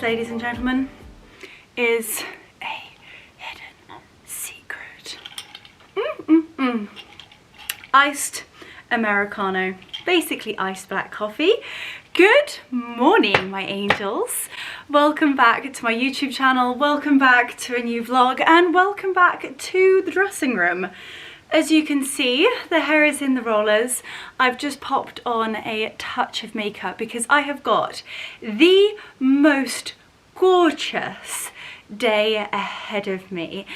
ladies and gentlemen, is a hidden secret. Iced Americano, basically iced black coffee. Good morning, my angels. Welcome back to my YouTube channel, welcome back to a new vlog, and welcome back to the dressing room. As you can see, the hair is in the rollers. I've just popped on a touch of makeup because I have got the most gorgeous day ahead of me.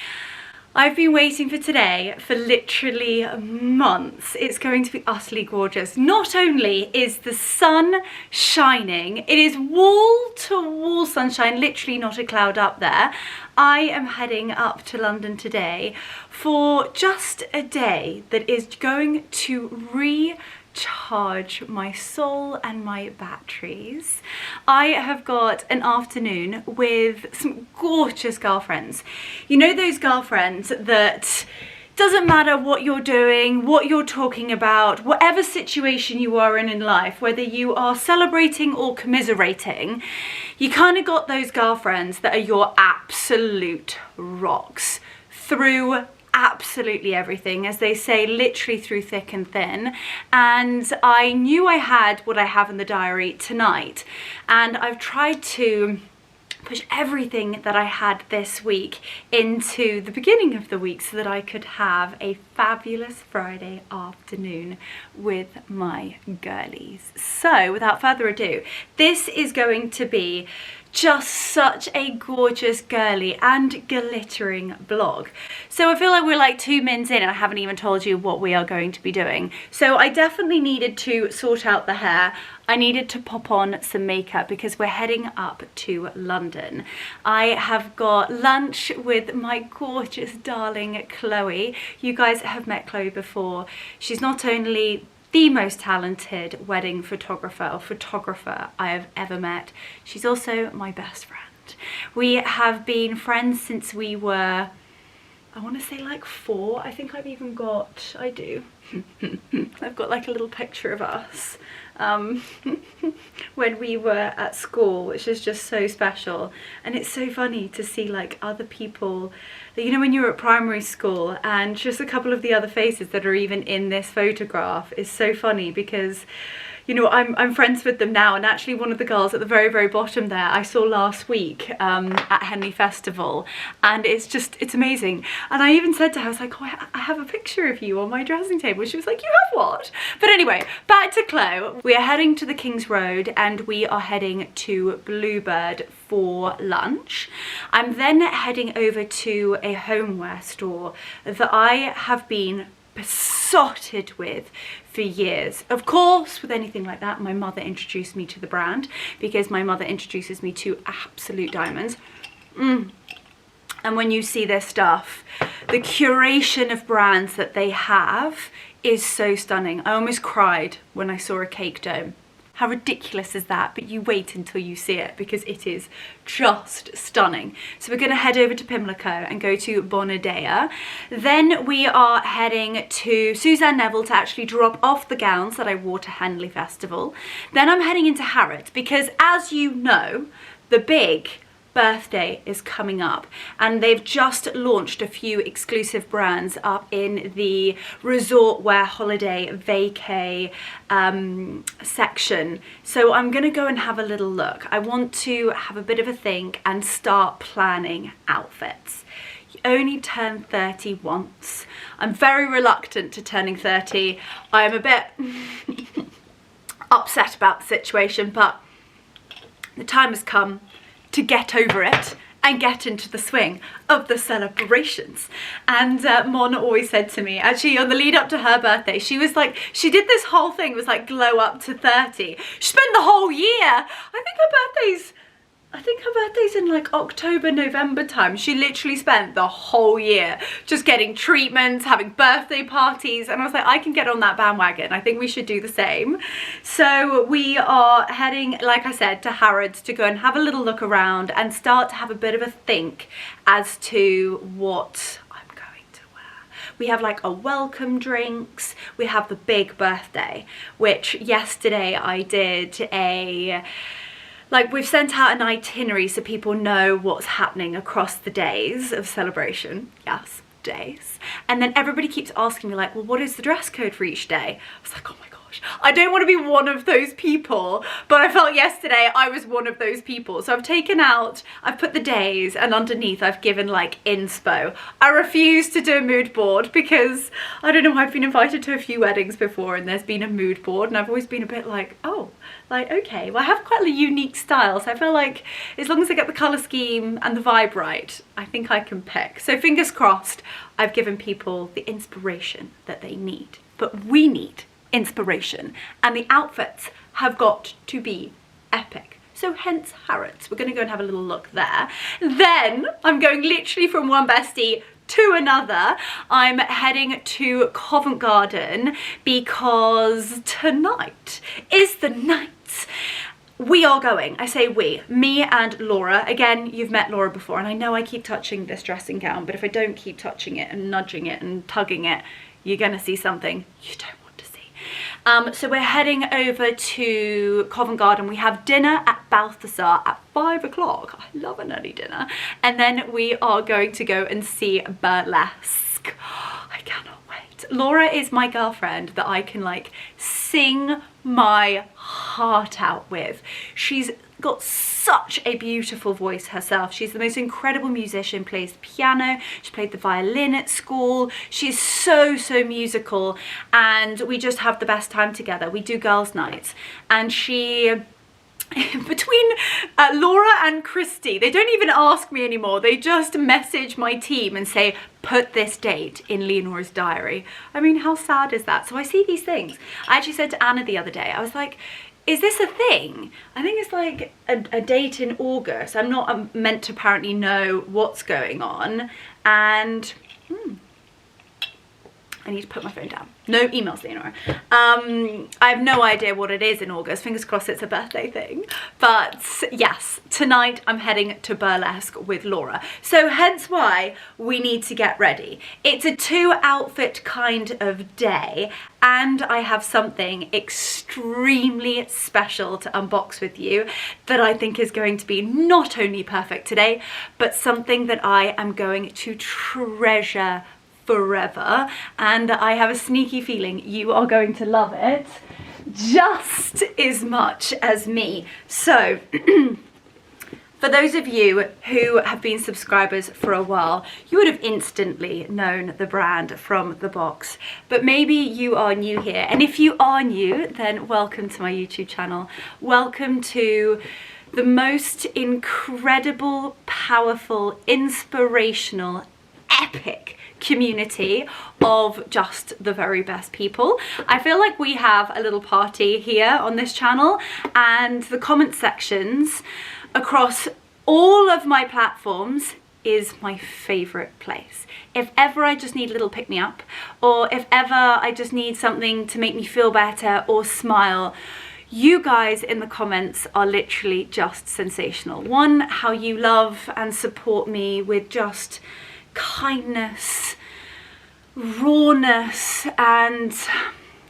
I've been waiting for today for literally months. It's going to be utterly gorgeous. Not only is the sun shining, it is wall to wall sunshine, literally not a cloud up there. I am heading up to London today for just a day that is going to recharge my soul and my batteries. I have got an afternoon with some gorgeous girlfriends. You know those girlfriends that doesn't matter what you're doing, what you're talking about, whatever situation you are in life, whether you are celebrating or commiserating, you kind of got those girlfriends that are your absolute rocks through absolutely everything, as they say, literally through thick and thin. And I knew I had what I have in the diary tonight, and I've tried to push everything that I had this week into the beginning of the week so that I could have a fabulous Friday afternoon with my girlies. So without further ado, this is going to be just such a gorgeous, girly and glittering vlog. So I feel like we're like 2 minutes in and I haven't even told you what we are going to be doing. So I definitely needed to sort out the hair. I needed to pop on some makeup because we're heading up to London. I have got lunch with my gorgeous darling Chloe. You guys have met Chloe before. She's not only the most talented wedding photographer I have ever met, she's also my best friend. We have been friends since we were, I want to say like 4. I think I've even got, I do. I've got like a little picture of us when we were at school, which is just so special. And it's so funny to see like other people, you know, when you were at primary school, and just a couple of the other faces that are even in this photograph is so funny because, you know, I'm friends with them now, and actually one of the girls at the very bottom there I saw last week at Henley Festival, and it's amazing. And I even said to her, I was like, oh, I have a picture of you on my dressing table. She was like, you have what? But anyway, back to Chloe. We are heading to the King's Road and we are heading to Bluebird for lunch. I'm then heading over to a homeware store that I have been besotted with for years. Of course, with anything like that, my mother introduced me to the brand because my mother introduces me to absolute diamonds. And when you see their stuff, the curation of brands that they have is so stunning. I almost cried when I saw a cake dome. How ridiculous is that? But you wait until you see it because it is just stunning. So we're going to head over to Pimlico and go to Bonadea. Then we are heading to Suzanne Neville to actually drop off the gowns that I wore to Henley Festival. Then I'm heading into Harrods because, as you know, the big birthday is coming up, and they've just launched a few exclusive brands up in the resort wear holiday vacay section. So I'm gonna go and have a little look. I want to have a bit of a think and start planning outfits. You only turn 30 once. I'm very reluctant to turning 30. I am a bit upset about the situation, but the time has come to get over it and get into the swing of the celebrations. And Mon always said to me, actually on the lead up to her birthday, she was like, she did this whole thing, it was like glow up to 30. She spent the whole year, I think her birthday's in like October, November time. She literally spent the whole year just getting treatments, having birthday parties, and I was like, I can get on that bandwagon. I think we should do the same. So we are heading, like I said, to Harrods to go and have a little look around and start to have a bit of a think as to what I'm going to wear. We have like a welcome drinks, we have the big birthday, which yesterday I did like, we've sent out an itinerary so people know what's happening across the days of celebration. Yes, days. And then everybody keeps asking me, like, well, what is the dress code for each day? I was like, oh my gosh, I don't want to be one of those people, but I felt yesterday I was one of those people. So I've put the days, and underneath I've given like inspo. I refuse to do a mood board because I don't know, I've been invited to a few weddings before and there's been a mood board, and I've always been a bit like, oh, like, okay, well, I have quite a unique style, so I feel like as long as I get the colour scheme and the vibe right, I think I can pick. So fingers crossed, I've given people the inspiration that they need. But we need inspiration, and the outfits have got to be epic. So hence Harrods. We're going to go and have a little look there. Then I'm going literally from one bestie to another. I'm heading to Covent Garden because tonight is the night. We are going, I say we, me and Laura. Again, you've met Laura before, and I know I keep touching this dressing gown, but if I don't keep touching it and nudging it and tugging it, you're gonna see something you don't want to see. So we're heading over to Covent Garden. We have dinner at Balthazar at 5 o'clock. I love an early dinner. And then we are going to go and see burlesque. I cannot wait. Laura is my girlfriend that I can like sing my heart out with. She's got such a beautiful voice herself. She's the most incredible musician, plays the piano, she played the violin at school. She's so musical, and we just have the best time together. We do girls' nights, and she, between Laura and Christy, they don't even ask me anymore. They just message my team and say, put this date in Leonora's diary. I mean, how sad is that? So I see these things. I actually said to Anna the other day, I was like, is this a thing? I think it's like a date in August. I'm not meant to apparently know what's going on. And I need to put my phone down. No emails, Leonora. I have no idea what it is in August. Fingers crossed it's a birthday thing. But yes, tonight I'm heading to burlesque with Laura. So hence why we need to get ready. It's a 2-outfit kind of day, and I have something extremely special to unbox with you that I think is going to be not only perfect today, but something that I am going to treasure forever, and I have a sneaky feeling you are going to love it just as much as me. So for those of you who have been subscribers for a while, you would have instantly known the brand from the box, but maybe you are new here, and if you are new, then welcome to my YouTube channel. Welcome to the most incredible, powerful, inspirational, epic community of just the very best people. I feel like we have a little party here on this channel, and the comment sections across all of my platforms is my favorite place. If ever I just need a little pick me up, or if ever I just need something to make me feel better or smile, you guys in the comments are literally just sensational. One, how you love and support me with just kindness, rawness, and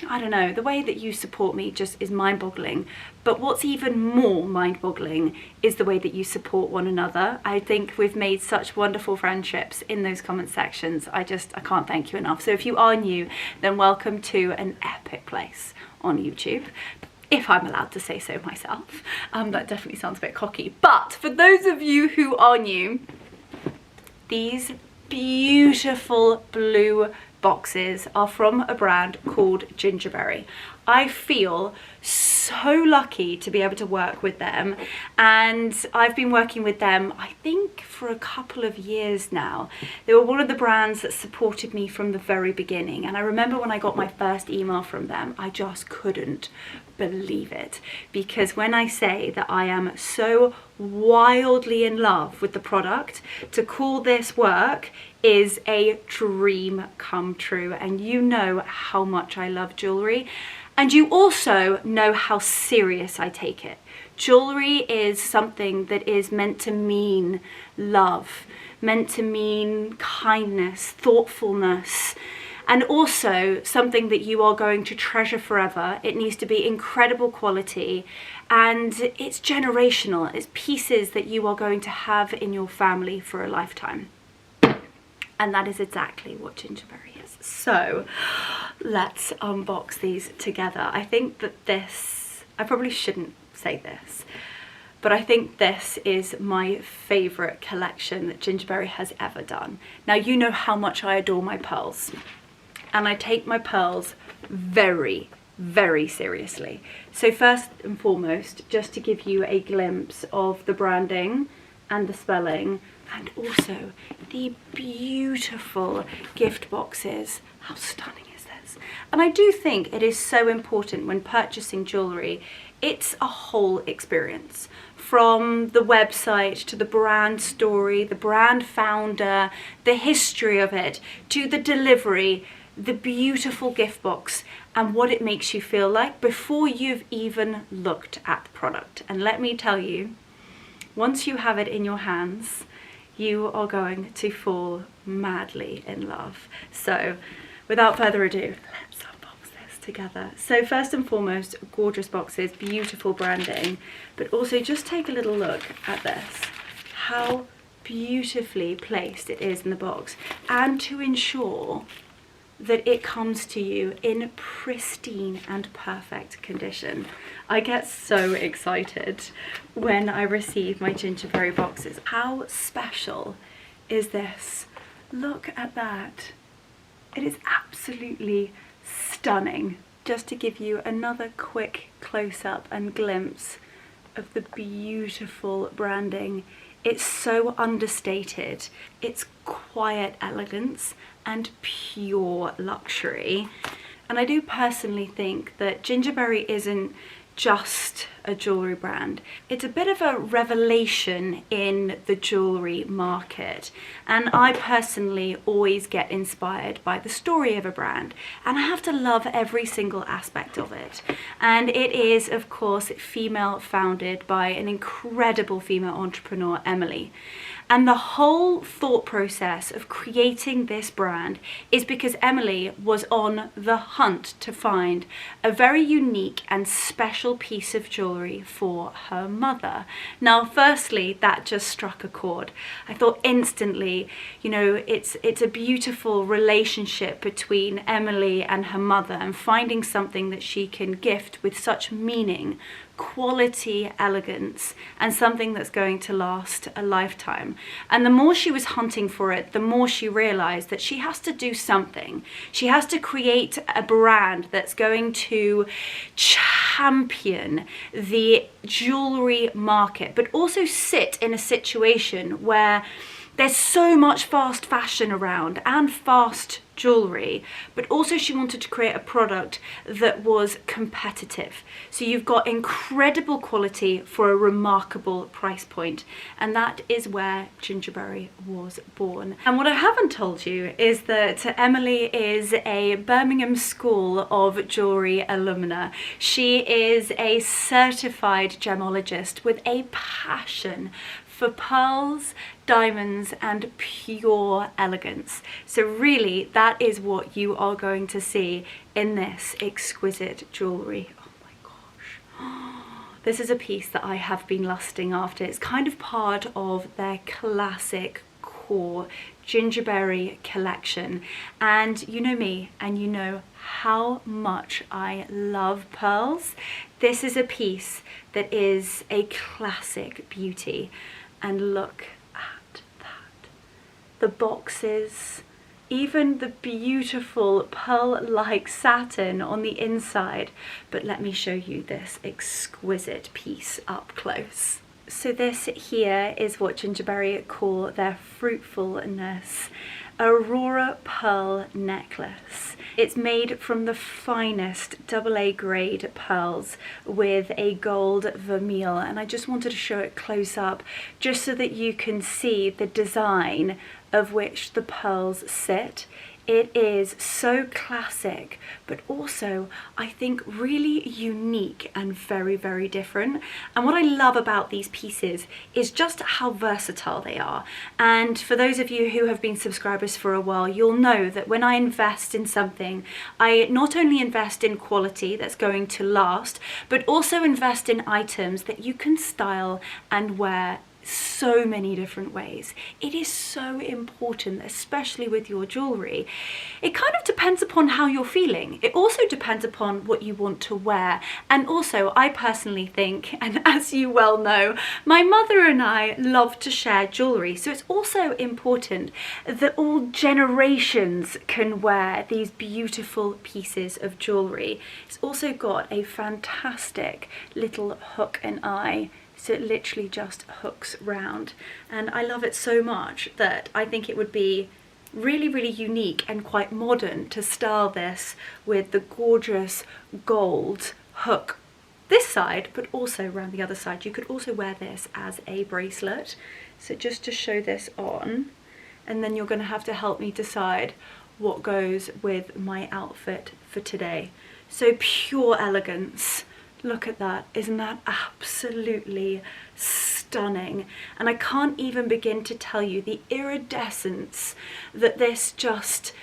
I don't know, the way that you support me just is mind-boggling. But what's even more mind-boggling is the way that you support one another. I think we've made such wonderful friendships in those comment sections. I can't thank you enough. So if you are new, then welcome to an epic place on YouTube, if I'm allowed to say so myself. That definitely sounds a bit cocky. But for those of you who are new, these beautiful blue boxes are from a brand called Gingiberi. I feel so lucky to be able to work with them, and I've been working with them I think for a couple of years now. They were one of the brands that supported me from the very beginning, and I remember when I got my first email from them, I just couldn't believe it, because when I say that I am so wildly in love with the product, to call this work is a dream come true. And you know how much I love jewellery, and you also know how serious I take it. Jewellery is something that is meant to mean love, meant to mean kindness, thoughtfulness, and also something that you are going to treasure forever. It needs to be incredible quality, and it's generational. It's pieces that you are going to have in your family for a lifetime. And that is exactly what Gingiberi is. So let's unbox these together. I think that this, I probably shouldn't say this, but I think this is my favourite collection that Gingiberi has ever done. Now, you know how much I adore my pearls, and I take my pearls very, very seriously. So first and foremost, just to give you a glimpse of the branding and the spelling, and also the beautiful gift boxes. How stunning is this? And I do think it is so important when purchasing jewellery. It's a whole experience, from the website to the brand story, the brand founder, the history of it, to the delivery, the beautiful gift box, and what it makes you feel like before you've even looked at the product. And let me tell you, once you have it in your hands, you are going to fall madly in love. So without further ado, let's unbox this together. So first and foremost, gorgeous boxes, beautiful branding, but also just take a little look at this, how beautifully placed it is in the box, and to ensure that it comes to you in pristine and perfect condition. I get so excited when I receive my Gingiberi boxes. How special is this? Look at that. It is absolutely stunning. Just to give you another quick close-up and glimpse of the beautiful branding. It's so understated. It's quiet elegance and pure luxury. And I do personally think that Gingiberi isn't just a jewellery brand. It's a bit of a revelation in the jewellery market. And I personally always get inspired by the story of a brand, and I have to love every single aspect of it. And it is, of course, female founded by an incredible female entrepreneur, Emily. And the whole thought process of creating this brand is because Emily was on the hunt to find a very unique and special piece of jewellery for her mother. Now, firstly, that just struck a chord. I thought instantly, you know, it's a beautiful relationship between Emily and her mother, and finding something that she can gift with such meaning, quality, elegance, and something that's going to last a lifetime. And the more she was hunting for it, the more she realized that she has to do something. She has to create a brand that's going to champion the jewelry market, but also sit in a situation where there's so much fast fashion around and fast jewellery, but also she wanted to create a product that was competitive. So you've got incredible quality for a remarkable price point, and that is where Gingiberi was born. And what I haven't told you is that Emily is a Birmingham School of Jewellery alumna. She is a certified gemologist with a passion for pearls, diamonds, and pure elegance. So really, that is what you are going to see in this exquisite jewellery. Oh my gosh. This is a piece that I have been lusting after. It's kind of part of their classic core Gingiberi collection. And you know me, and you know how much I love pearls. This is a piece that is a classic beauty. And look at that. The boxes, even the beautiful pearl-like satin on the inside. But let me show you this exquisite piece up close. So this here is what Gingiberi call their fruitfulness Aurora pearl necklace. It's made from the finest AA grade pearls with a gold vermeil, and I just wanted to show it close up just so that you can see the design of which the pearls sit. It is so classic, but also I think really unique and very, very different. And what I love about these pieces is just how versatile they are. And for those of you who have been subscribers for a while, you'll know that when I invest in something, I not only invest in quality that's going to last, but also invest in items that you can style and wear so many different ways. It is so important, especially with your jewellery. It kind of depends upon how you're feeling. It also depends upon what you want to wear. And also, I personally think, and as you well know, my mother and I love to share jewellery. So it's also important that all generations can wear these beautiful pieces of jewellery. It's also got a fantastic little hook and eye. So it literally just hooks round, and I love it so much that I think it would be really, really unique and quite modern to style this with the gorgeous gold hook this side, but also around the other side. You could also wear this as a bracelet. So just to show this on, and then you're going to have to help me decide what goes with my outfit for today. So pure elegance. Look at that, isn't that absolutely stunning? And I can't even begin to tell you the iridescence that this just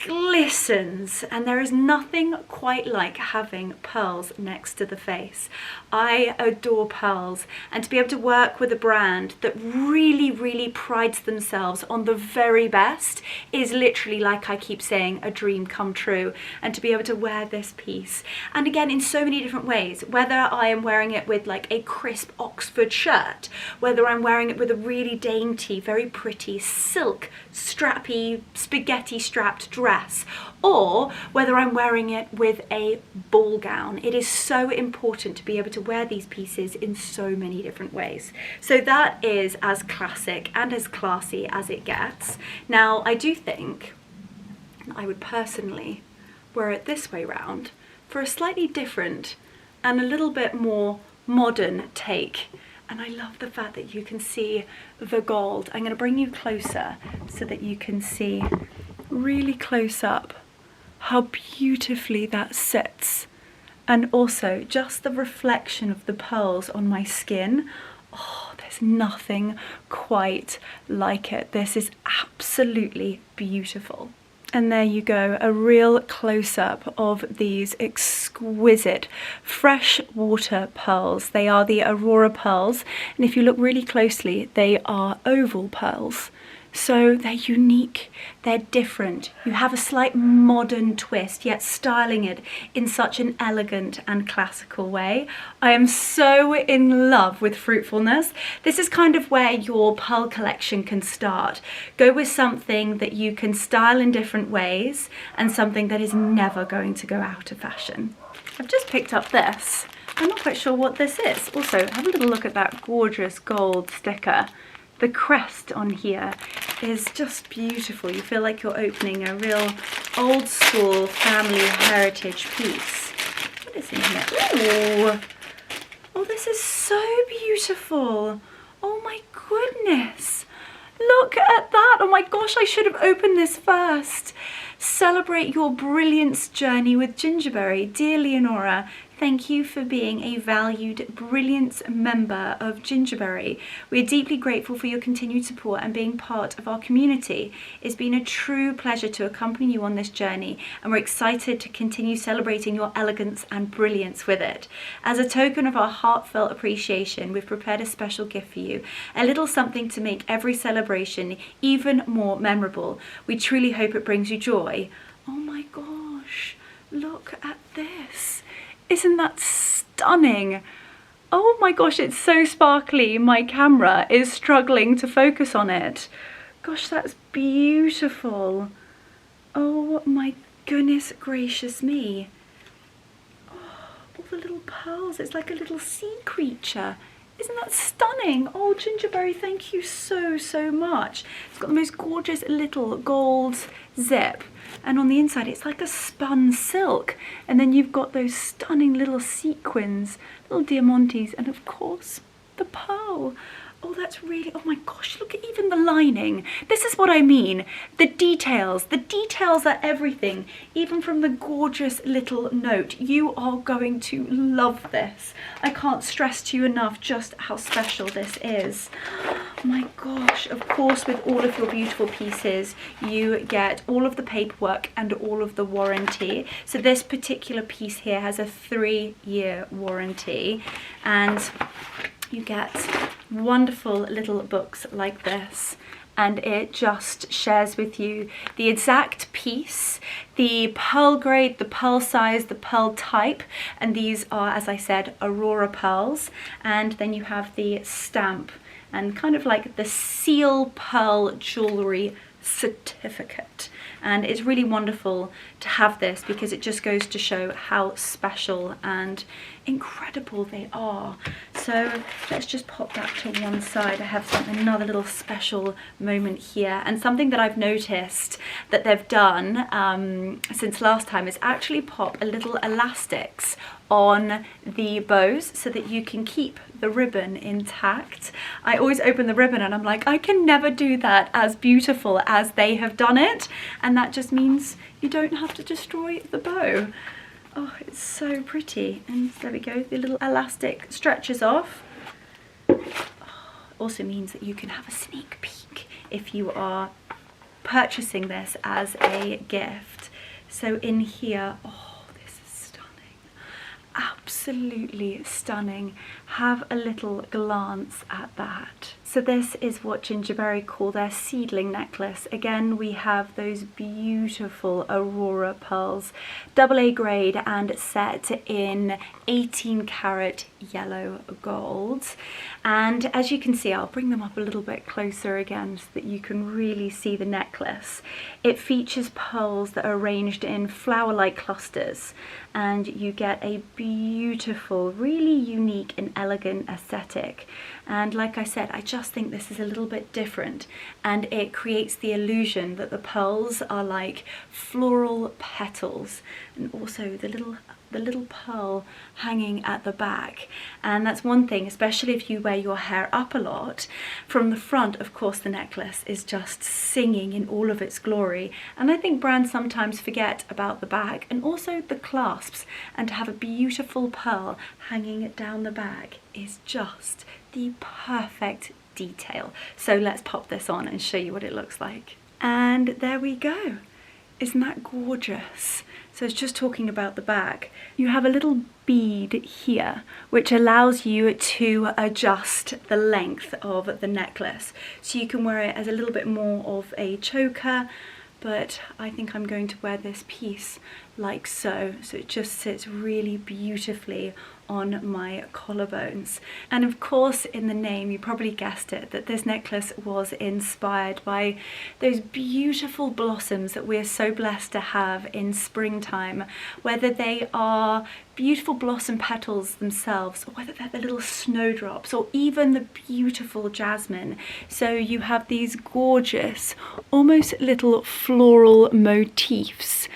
glistens, and there is nothing quite like having pearls next to the face. I adore pearls, and to be able to work with a brand that really, really prides themselves on the very best is literally, like I keep saying, a dream come true. And to be able to wear this piece, and again in so many different ways, whether I am wearing it with like a crisp Oxford shirt, whether I'm wearing it with a really dainty, very pretty silk strappy spaghetti strapped dress, or whether I'm wearing it with a ball gown. It is so important to be able to wear these pieces in so many different ways. So that is as classic and as classy as it gets. Now, I do think I would personally wear it this way round for a slightly different and a little bit more modern take. And I love the fact that you can see the gold. I'm going to bring you closer so that you can see really close up how beautifully that sits. And also just the reflection of the pearls on my skin. Oh, there's nothing quite like it. This is absolutely beautiful. And there you go, a real close-up of these exquisite freshwater pearls. They are the Aurora pearls, and if you look really closely, they are oval pearls. So they're unique, they're different. You have a slight modern twist, yet styling it in such an elegant and classical way. I am so in love with fruitfulness. This is kind of where your pearl collection can start. Go with something that you can style in different ways and something that is never going to go out of fashion. I've just picked up this. I'm not quite sure what this is. Also, have a little look at that gorgeous gold sticker. The crest on here is just beautiful. You feel like you're opening a real old school family heritage piece. What is in here? Ooh. Oh, this is so beautiful. Oh my goodness. Look at that. Oh my gosh, I should have opened this first. Celebrate your brilliance journey with Gingiberi. Dear Leonora, thank you for being a valued brilliance member of Gingiberi. We are deeply grateful for your continued support and being part of our community. It's been a true pleasure to accompany you on this journey, and we're excited to continue celebrating your elegance and brilliance with it. As a token of our heartfelt appreciation, we've prepared a special gift for you, a little something to make every celebration even more memorable. We truly hope it brings you joy. Oh my gosh, look at this. Isn't that stunning? Oh my gosh, it's so sparkly. My camera is struggling to focus on it. Gosh, that's beautiful. Oh my goodness gracious me. Oh, all the little pearls. It's like a little sea creature. Isn't that stunning? Oh, Gingiberi, thank you so, so much. It's got the most gorgeous little gold zip. And on the inside, it's like a spun silk. And then you've got those stunning little sequins, little diamantes, and of course, the pearl. Oh, that's really, oh my gosh, look at even the lining. This is what I mean. The details are everything. Even from the gorgeous little note, you are going to love this. I can't stress to you enough just how special this is. Oh my gosh, of course, with all of your beautiful pieces, you get all of the paperwork and all of the warranty. So this particular piece here has a 3-year warranty, and you get wonderful little books like this, and it just shares with you the exact piece, the pearl grade, the pearl size, the pearl type, and these are, as I said, Aurora pearls. And then you have the stamp and kind of like the seal pearl jewellery certificate. And it's really wonderful to have this because it just goes to show how special and incredible they are. So let's just pop that to one side. I have another little special moment here, and something that I've noticed that they've done since last time is actually pop a little elastics on the bows so that you can keep the ribbon intact. I always open the ribbon and I'm like, I can never do that as beautiful as they have done it, and that just means you don't have to destroy the bow. Oh, it's so pretty. And there we go, the little elastic stretches off. Also means that you can have a sneak peek if you are purchasing this as a gift. So in here, oh, this is stunning. Absolutely stunning. Have a little glance at that. So this is what Gingiberi call their seedling necklace. Again, we have those beautiful Aurora pearls, AA grade and set in 18 karat yellow gold. And as you can see, I'll bring them up a little bit closer again so that you can really see the necklace. It features pearls that are arranged in flower-like clusters, and you get a beautiful, really unique and elegant aesthetic. And like I said, I just think this is a little bit different, and it creates the illusion that the pearls are like floral petals, and also the little pearl hanging at the back. And that's one thing, especially if you wear your hair up a lot. From the front, of course, the necklace is just singing in all of its glory, and I think brands sometimes forget about the back and also the clasps, and to have a beautiful pearl hanging down the back is just the perfect detail. So let's pop this on and show you what it looks like. And there we go. Isn't that gorgeous? So it's just talking about the back. You have a little bead here which allows you to adjust the length of the necklace. So you can wear it as a little bit more of a choker, but I think I'm going to wear this piece like so. So it just sits really beautifully on my collarbones. And of course, in the name, you probably guessed it, that this necklace was inspired by those beautiful blossoms that we're so blessed to have in springtime, whether they are beautiful blossom petals themselves, or whether they're the little snowdrops, or even the beautiful jasmine. So you have these gorgeous, almost little floral motifs.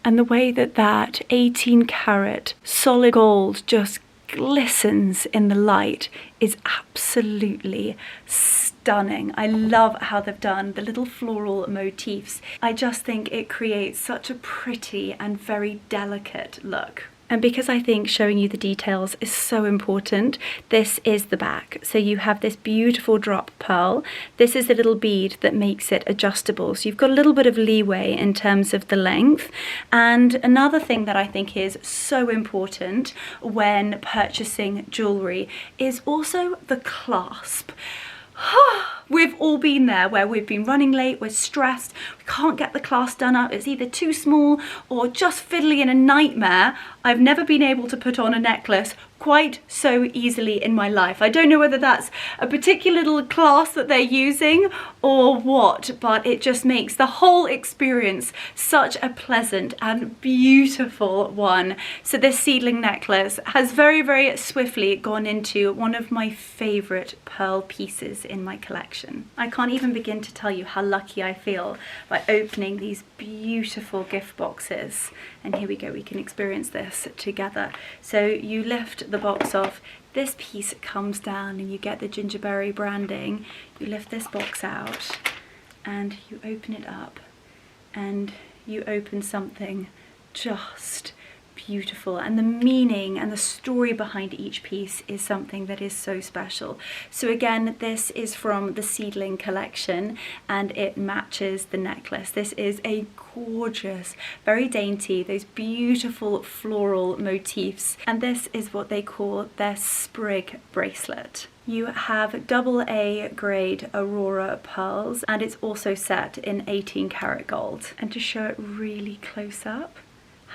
And the way that that 18 karat solid gold just glistens in the light is absolutely stunning. I love how they've done the little floral motifs. I just think it creates such a pretty and very delicate look. And because I think showing you the details is so important, this is the back. So you have this beautiful drop pearl. This is the little bead that makes it adjustable. So you've got a little bit of leeway in terms of the length. And another thing that I think is so important when purchasing jewellery is also the clasp. We've all been there where we've been running late, we're stressed, we can't get the clasp done up, it's either too small or just fiddly and a nightmare. I've never been able to put on a necklace quite so easily in my life. I don't know whether that's a particular little clasp that they're using or what, but it just makes the whole experience such a pleasant and beautiful one. So this seedling necklace has very, very swiftly gone into one of my favorite pearl pieces in my collection. I can't even begin to tell you how lucky I feel by opening these beautiful gift boxes. And here we go, we can experience this together. So you lift the box off, this piece comes down and you get the Gingiberi branding. You lift this box out and you open it up and you open something just beautiful, and the meaning and the story behind each piece is something that is so special. So again, this is from the Seedling collection and it matches the necklace. This is a gorgeous, very dainty, those beautiful floral motifs, and this is what they call their sprig bracelet. You have AA grade Aurora pearls, and it's also set in 18 karat gold. And to show it really close up,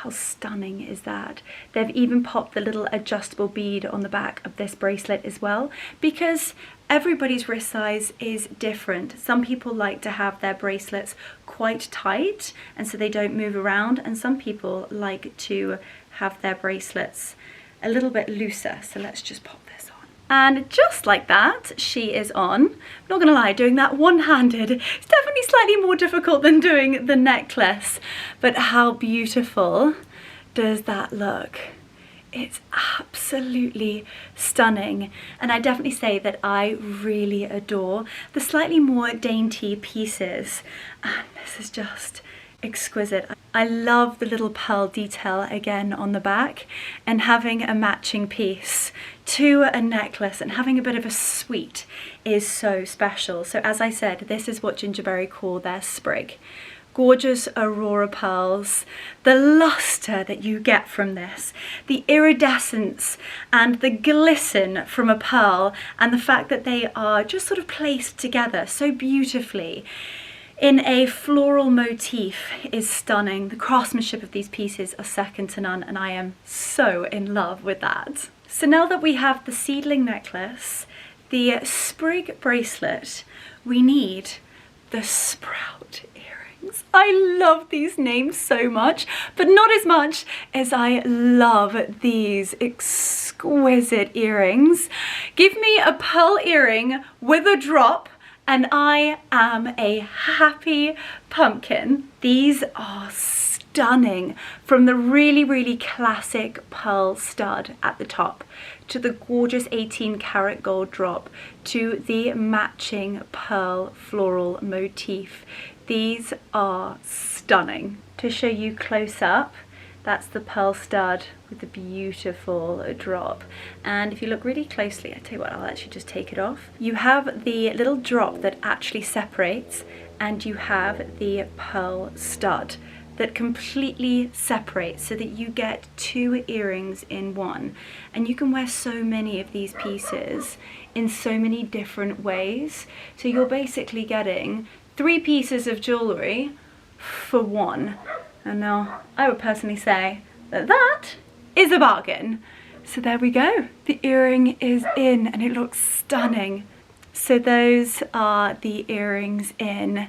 how stunning is that? They've even popped the little adjustable bead on the back of this bracelet as well, because everybody's wrist size is different. Some people like to have their bracelets quite tight and so they don't move around, and some people like to have their bracelets a little bit looser. So let's just pop this on. And just like that, she is on. I'm not gonna lie, doing that one-handed, it's definitely slightly more difficult than doing the necklace, but how beautiful does that look? It's absolutely stunning, and I definitely say that I really adore the slightly more dainty pieces, and this is just exquisite. I love the little pearl detail again on the back, and having a matching piece to a necklace and having a bit of a suite is so special. So as I said, this is what Gingiberi call their sprig. Gorgeous Aurora pearls, the luster that you get from this, the iridescence and the glisten from a pearl, and the fact that they are just sort of placed together so beautifully in a floral motif is stunning. The craftsmanship of these pieces are second to none, and I am so in love with that. So now that we have the Seedling necklace, the sprig bracelet, we need the sprout earrings. I love these names so much, but not as much as I love these exquisite earrings. Give me a pearl earring with a drop and I am a happy pumpkin. These are stunning, from the really, really classic pearl stud at the top to the gorgeous 18 karat gold drop to the matching pearl floral motif. These are stunning. To show you close up, that's the pearl stud with the beautiful drop. And if you look really closely, I tell you what, I'll actually just take it off. You have the little drop that actually separates, and you have the pearl stud that completely separates so that you get two earrings in one. And you can wear so many of these pieces in so many different ways. So you're basically getting 3 pieces of jewellery for one. And now I would personally say that that is a bargain. So there we go, the earring is in and it looks stunning. So those are the earrings in,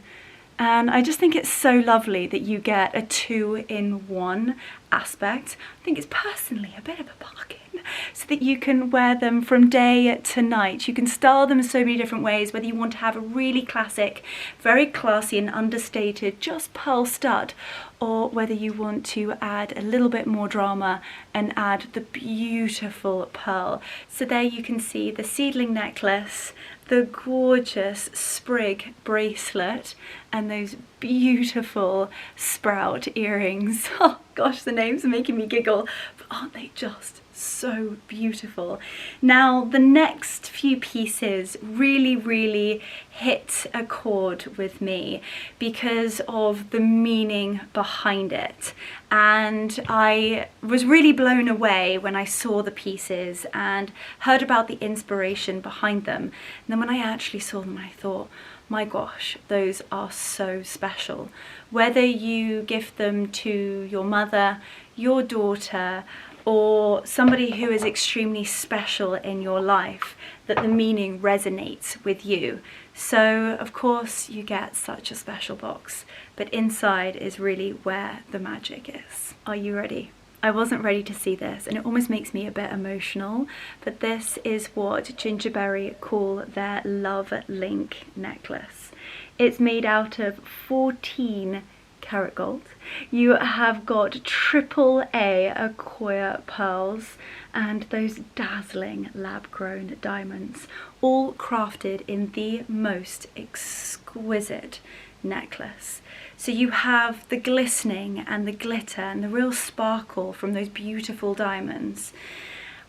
and I just think it's so lovely that you get a 2-in-1 aspect. I think it's personally a bit of a bargain, so that you can wear them from day to night. You can style them in so many different ways, whether you want to have a really classic, very classy and understated just pearl stud, or whether you want to add a little bit more drama and add the beautiful pearl. So there you can see the Seedling necklace, the gorgeous sprig bracelet, and those beautiful sprout earrings. Oh gosh, the names are making me giggle, but aren't they just so beautiful? Now the next few pieces really hit a chord with me because of the meaning behind it, and I was really blown away when I saw the pieces and heard about the inspiration behind them. And then when I actually saw them, I thought, my gosh, those are so special. Whether you gift them to your mother, your daughter, or somebody who is extremely special in your life, that the meaning resonates with you. So of course you get such a special box, but inside is really where the magic is. Are you ready? I wasn't ready to see this, and it almost makes me a bit emotional, but this is what Gingiberi call their Love Link necklace. It's made out of 14 karat gold. You have got AAA Acquoia pearls and those dazzling lab-grown diamonds, all crafted in the most exquisite necklace. So you have the glistening and the glitter and the real sparkle from those beautiful diamonds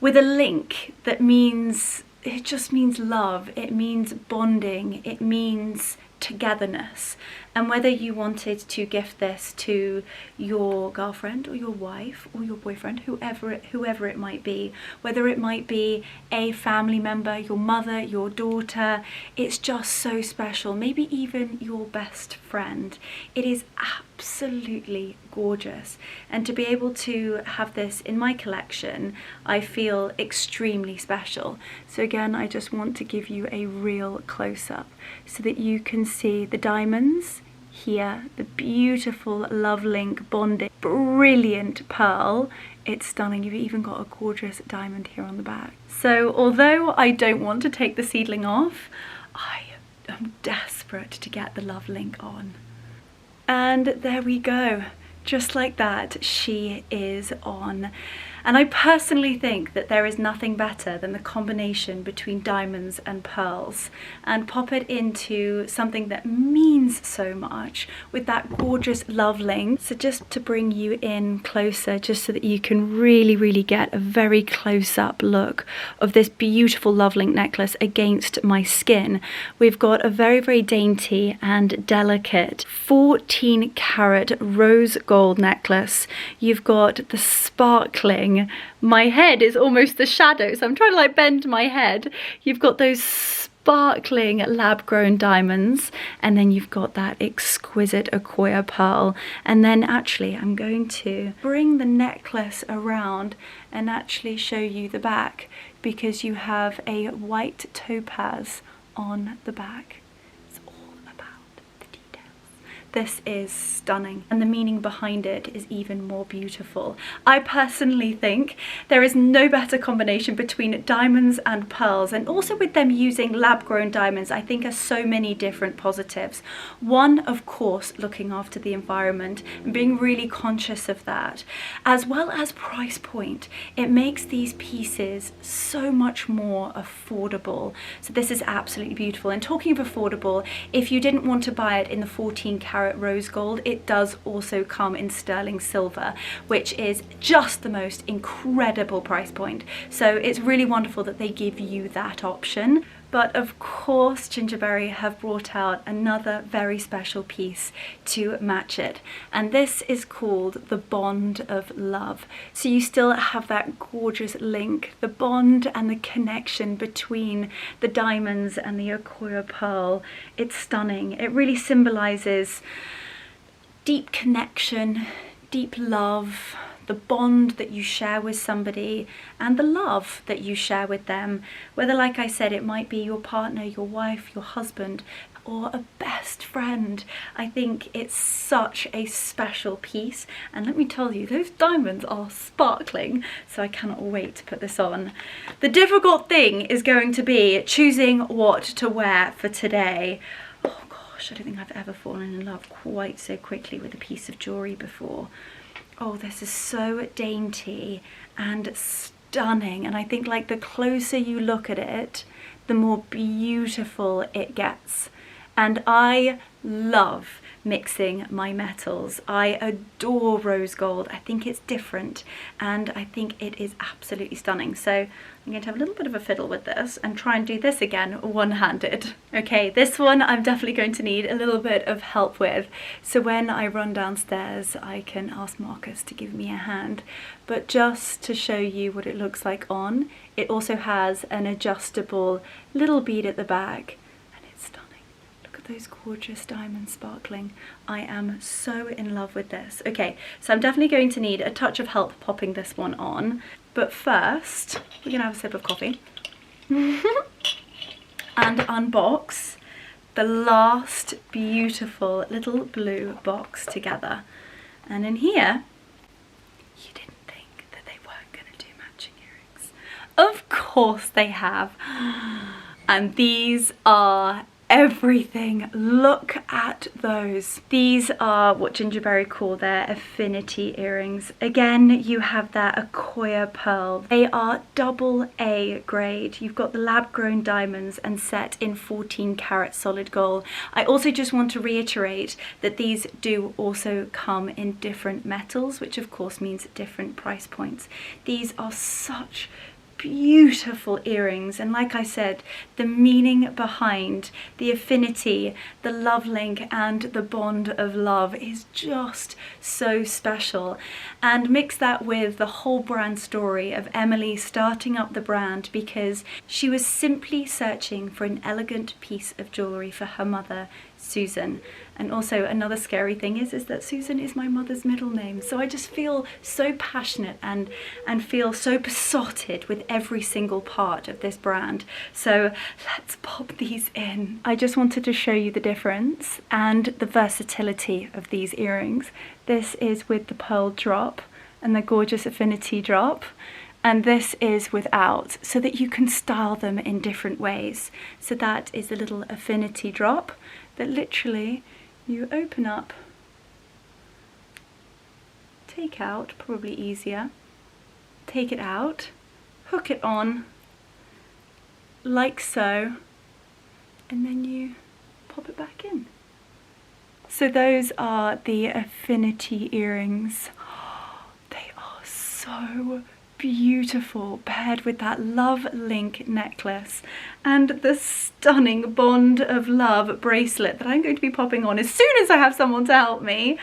with a link that means, it just means love, it means bonding, it means togetherness. And whether you wanted to gift this to your girlfriend or your wife or your boyfriend, whoever it might be, whether it might be a family member, your mother, your daughter, it's just so special. Maybe even your best friend. It is absolutely gorgeous. And to be able to have this in my collection, I feel extremely special. So again, I just want to give you a real close-up so that you can see the diamonds here, the beautiful love link bonding, brilliant pearl. It's stunning. You've even got a gorgeous diamond here on the back. So although I don't want to take the seedling off, I am desperate to get the love link on. And there we go. Just like that, she is on. And I personally think that there is nothing better than the combination between diamonds and pearls, and pop it into something that means so much with that gorgeous love link. So just to bring you in closer, just so that you can really get a very close-up look of this beautiful love link necklace against my skin. We've got a very dainty and delicate 14 karat rose gold necklace. You've got the sparkling, my head is almost the shadow, so I'm trying to like bend my head. You've got those sparkling lab-grown diamonds, and then you've got that exquisite Acquoia pearl. And then actually I'm going to bring the necklace around and actually show you the back, because you have a white topaz on the back. This is stunning, and the meaning behind it is even more beautiful. I personally think there is no better combination between diamonds and pearls, and also with them using lab-grown diamonds, I think are so many different positives. One, of course, looking after the environment and being really conscious of that, as well as price point. It makes these pieces so much more affordable. So this is absolutely beautiful. And talking of affordable, if you didn't want to buy it in the 14 karat rose gold, it does also come in sterling silver, which is just the most incredible price point. So it's really wonderful that they give you that option. But of course, Gingiberi have brought out another very special piece to match it. And this is called the Bond of Love. So you still have that gorgeous link, the bond and the connection between the diamonds and the Acquoia pearl. It's stunning. It really symbolizes deep connection, deep love, the bond that you share with somebody, and the love that you share with them. Whether, like I said, it might be your partner, your wife, your husband, or a best friend. I think it's such a special piece, and let me tell you, those diamonds are sparkling, so I cannot wait to put this on. The difficult thing is going to be choosing what to wear for today. Oh gosh, I don't think I've ever fallen in love quite so quickly with a piece of jewellery before. Oh, this is so dainty and stunning, and I think like the closer you look at it, the more beautiful it gets. And I love mixing my metals. I adore rose gold. I think it's different, and I think it is absolutely stunning. So I'm going to have a little bit of a fiddle with this and try and do this again one-handed. Okay, this one I'm definitely going to need a little bit of help with. So when I run downstairs, I can ask Marcus to give me a hand. But just to show you what it looks like on, it also has an adjustable little bead at the back. Those gorgeous diamonds sparkling. I am so in love with this. Okay, so I'm definitely going to need a touch of help popping this one on. But first, we're gonna have a sip of coffee and unbox the last beautiful little blue box together. And in here, you didn't think that they weren't gonna do matching earrings. Of course they have. And these are everything. Look at those. These are what Gingiberi call their affinity earrings. Again, you have that Accoya pearl. They are double A grade. You've got the lab grown diamonds and set in 14 karat solid gold. I also just want to reiterate that these do also come in different metals, which of course means different price points. These are such beautiful earrings, and like I said, the meaning behind the affinity, the love link and the bond of love is just so special. And mix that with the whole brand story of Emily starting up the brand because she was simply searching for an elegant piece of jewellery for her mother, Susan. And also another scary thing is that Susan is my mother's middle name. So I just feel so passionate and feel so besotted with every single part of this brand. So let's pop these in. I just wanted to show you the difference and the versatility of these earrings. This is with the pearl drop and the gorgeous affinity drop. And this is without, so that you can style them in different ways. So that is a little affinity drop that literally you open up, take out, probably easier, take it out, hook it on, like so, and then you pop it back in. So those are the affinity earrings. They are so beautiful, paired with that love link necklace and the stunning bond of love bracelet that I'm going to be popping on as soon as I have someone to help me.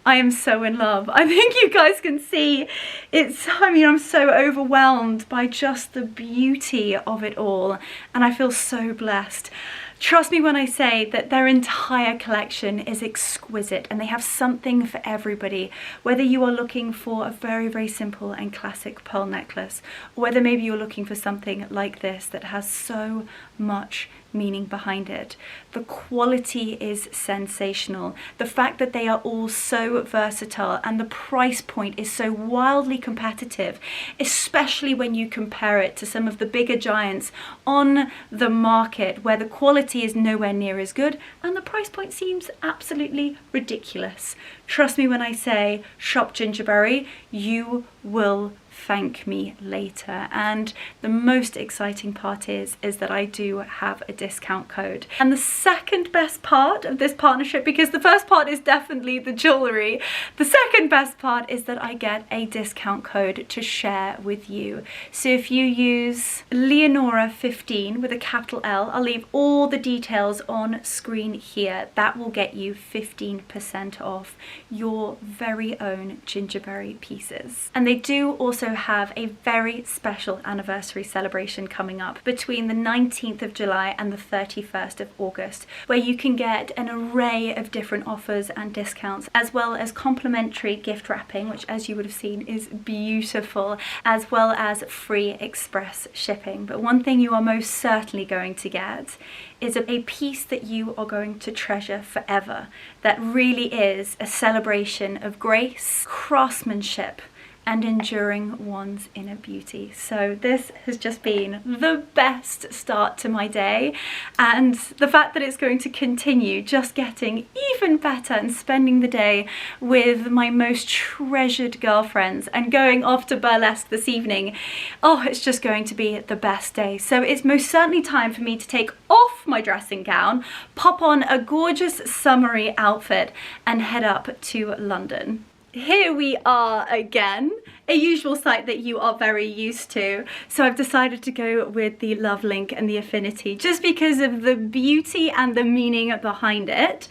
I am so in love. I think you guys can see I'm so overwhelmed by just the beauty of it all, and I feel so blessed. Trust me when I say that their entire collection is exquisite and they have something for everybody. Whether you are looking for a very, very simple and classic pearl necklace, or whether maybe you're looking for something like this that has so much meaning behind it. The quality is sensational. The fact that they are all so versatile and the price point is so wildly competitive, especially when you compare it to some of the bigger giants on the market where the quality is nowhere near as good and the price point seems absolutely ridiculous. Trust me when I say shop Gingiberi, you will thank me later. And the most exciting part is that I do have a discount code. And the second best part of this partnership, because the first part is definitely the jewellery, the second best part is that I get a discount code to share with you. So if you use Leonora15 with a capital L, I'll leave all the details on screen here. That will get you 15% off your very own Gingiberi pieces. And they do also have a very special anniversary celebration coming up between the 19th of July and the 31st of August, where you can get an array of different offers and discounts, as well as complimentary gift wrapping, which as you would have seen is beautiful, as well as free express shipping. But one thing you are most certainly going to get is a piece that you are going to treasure forever, that really is a celebration of grace, craftsmanship, and enduring one's inner beauty. So this has just been the best start to my day, and the fact that it's going to continue just getting even better and spending the day with my most treasured girlfriends and going off to burlesque this evening, oh, it's just going to be the best day. So it's most certainly time for me to take off my dressing gown, pop on a gorgeous summery outfit and head up to London. Here we are again, a usual sight that you are very used to. So I've decided to go with the love link and the affinity just because of the beauty and the meaning behind it.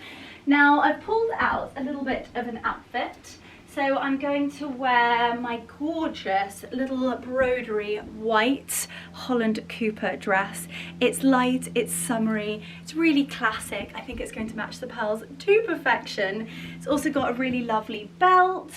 Now I've pulled out a little bit of an outfit. So I'm going to wear my gorgeous little broderie white Holland Cooper dress. It's light, it's summery, it's really classic. I think it's going to match the pearls to perfection. It's also got a really lovely belt.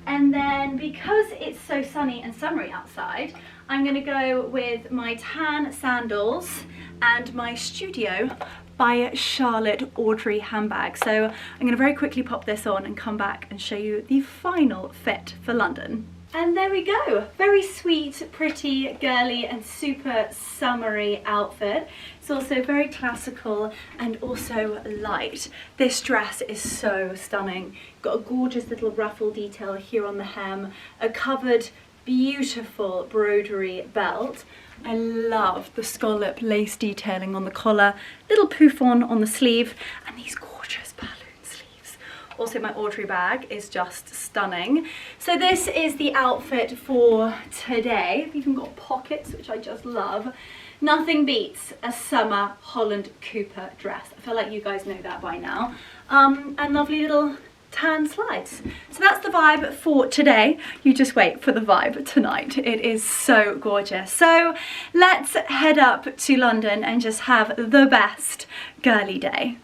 And then because it's so sunny and summery outside, I'm going to go with my tan sandals and my Studio by Charlotte Audrey handbag. So I'm going to very quickly pop this on and come back and show you the final fit for London. And there we go, very sweet, pretty, girly and super summery outfit. It's also very classical and also light. This dress is so stunning. Got a gorgeous little ruffle detail here on the hem, a covered beautiful broderie belt. I love the scallop lace detailing on the collar, little pouffon on the sleeve, and these gorgeous balloon sleeves. Also, my Audrey bag is just stunning. So this is the outfit for today. I've even got pockets, which I just love. Nothing beats a summer Holland Cooper dress. I feel like you guys know that by now. And lovely little tan slides. So that's the vibe for today. You just wait for the vibe tonight. It is so gorgeous. So let's head up to London and just have the best girly day.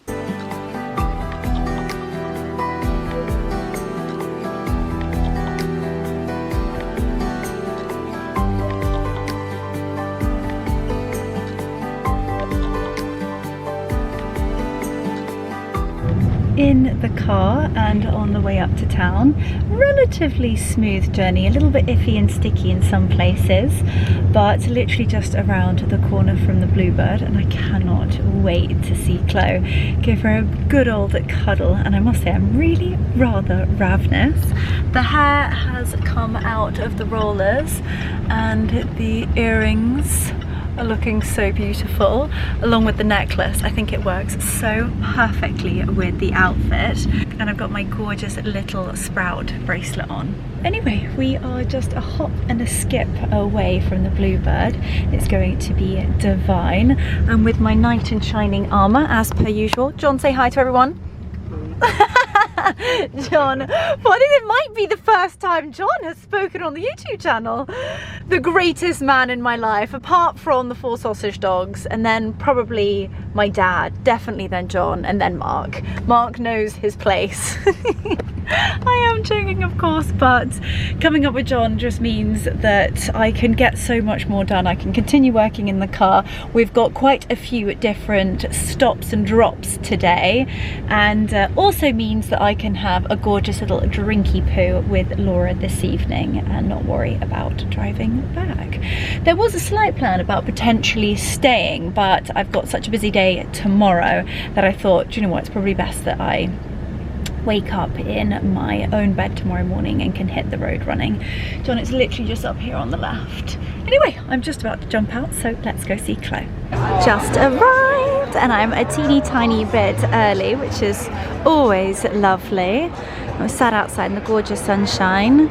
In the car and on the way up to town. Relatively smooth journey, a little bit iffy and sticky in some places, but literally just around the corner from the Bluebird, and I cannot wait to see Chloe. Give her a good old cuddle, and I must say I'm really rather ravenous. The hair has come out of the rollers and the earrings are looking so beautiful, along with the necklace. I think it works so perfectly with the outfit, and I've got my gorgeous little sprout bracelet on. Anyway, we are just a hop and a skip away from the Bluebird. It's going to be divine. I'm with my knight in shining armour as per usual. John, say hi to everyone. John, well, I think it might be the first time John has spoken on the YouTube channel. The greatest man in my life, apart from the 4 sausage dogs, and then probably my dad, definitely then John, and then Mark. Mark knows his place. I am joking, of course, but coming up with John just means that I can get so much more done. I can continue working in the car. We've got quite a few different stops and drops today, and also means that I can have a gorgeous little drinky poo with Laura this evening and not worry about driving back. There was a slight plan about potentially staying, but I've got such a busy day tomorrow that I thought, do you know what, it's probably best that I wake up in my own bed tomorrow morning and can hit the road running. John, it's literally just up here on the left. Anyway, I'm just about to jump out, so let's go see Chloe. Just arrived, and I'm a teeny tiny bit early, which is always lovely. I'm sat outside in the gorgeous sunshine.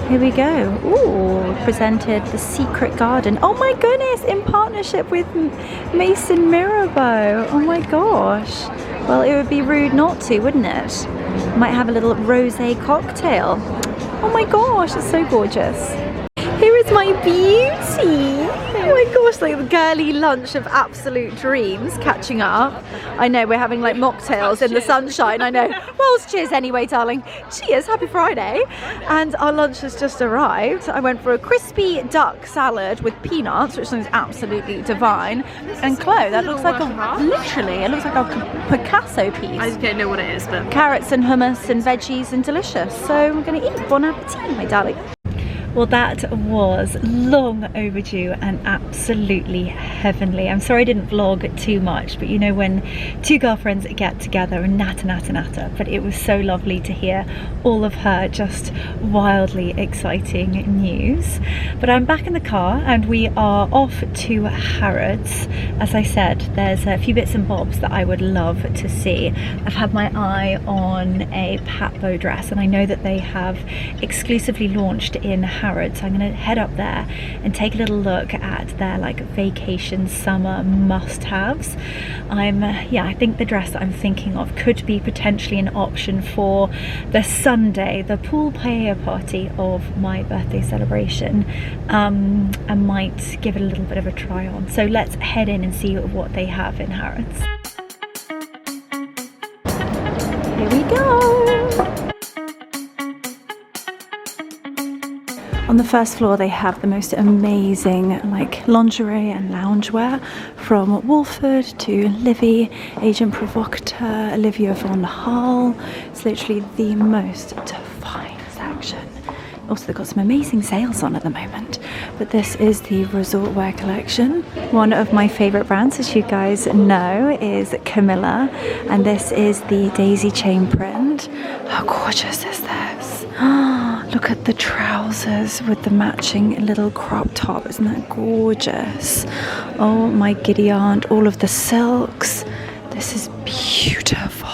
Here we go. Ooh, presented the Secret Garden. Oh my goodness, in partnership with Mason Mirabeau. Oh my gosh. Well, it would be rude not to, wouldn't it? Might have a little rosé cocktail. Oh my gosh, it's so gorgeous. Here is my beauty. Oh my gosh, like the girly lunch of absolute dreams catching up. I know we're having like mocktails in the sunshine, I know. Well, cheers anyway, darling. Cheers, happy Friday. And our lunch has just arrived. I went for a crispy duck salad with peanuts, which sounds absolutely divine. And Chloe, that looks like a, literally, it looks like a Picasso piece. I don't know what it is, but carrots and hummus and veggies and delicious. So we're gonna eat. Bon appetit, my darling. Well, that was long overdue and absolutely heavenly. I'm sorry I didn't vlog too much, but you know when two girlfriends get together and natter, but it was so lovely to hear all of her just wildly exciting news. But I'm back in the car and we are off to Harrods. As I said, there's a few bits and bobs that I would love to see. I've had my eye on a Patbo dress, and I know that they have exclusively launched in Harrods, so I'm going to head up there and take a little look at their like vacation summer must-haves. I think the dress that I'm thinking of could be potentially an option for the Sunday, the pool paella party of my birthday celebration. I might give it a little bit of a try on. So let's head in and see what they have in Harrods. Here we go. On the first floor they have the most amazing like lingerie and loungewear from Wolford to Livy, Agent Provocateur, Olivia von Hall. It's literally the most divine section. Also, they've got some amazing sales on at the moment. But this is the resort wear collection. One of my favorite brands, as you guys know, is Camilla, and this is the daisy chain print. How gorgeous is this? Look at the trousers with the matching little crop top. Isn't that gorgeous? Oh my giddy aunt, all of the silks. This is beautiful.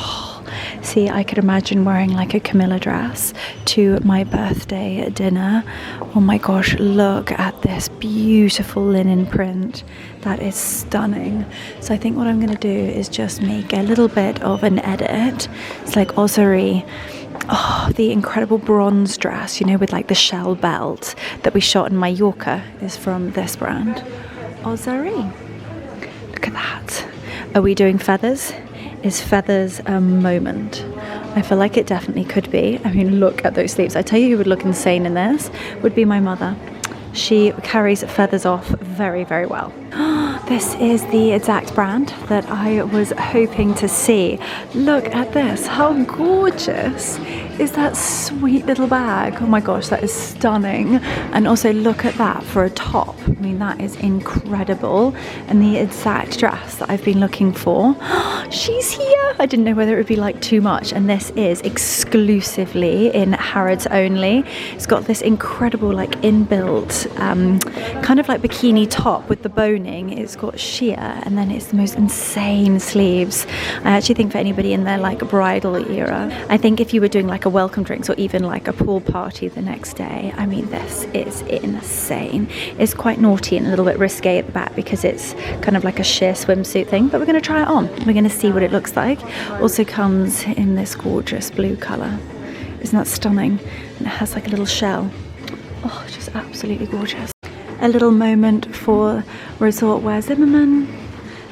See, I could imagine wearing like a Camilla dress to my birthday dinner. Oh my gosh, look at this beautiful linen print. That is stunning. So I think what I'm going to do is just make a little bit of an edit. It's like Jewellery. Oh, the incredible bronze dress, you know, with like the shell belt that we shot in Mallorca is from this brand. Jewellery. Look at that. Are we doing feathers? Is feathers a moment? I feel like it definitely could be. I mean, look at those sleeves. I tell you who would look insane in this would be my mother. She carries feathers off very, very well. This is the exact brand that I was hoping to see. Look at this. How gorgeous is that sweet little bag? Oh my gosh, that is stunning. And also look at that for a top. I mean, that is incredible. And the exact dress that I've been looking for. She's here. I didn't know whether it would be like too much. And this is exclusively in Harrods only. It's got this incredible like inbuilt kind of like bikini top with the boning. It's got sheer, and then it's the most insane sleeves. I actually think for anybody in their like bridal era, I think if you were doing like a welcome drinks or even like a pool party the next day, I mean, this is insane. It's quite naughty and a little bit risque at the back because it's kind of like a sheer swimsuit thing, but we're going to try it on. We're going to see what it looks like. Also comes in this gorgeous blue color. Isn't that stunning? And it has like a little shell. Oh, just absolutely gorgeous. A little moment for Resort Wear Zimmermann.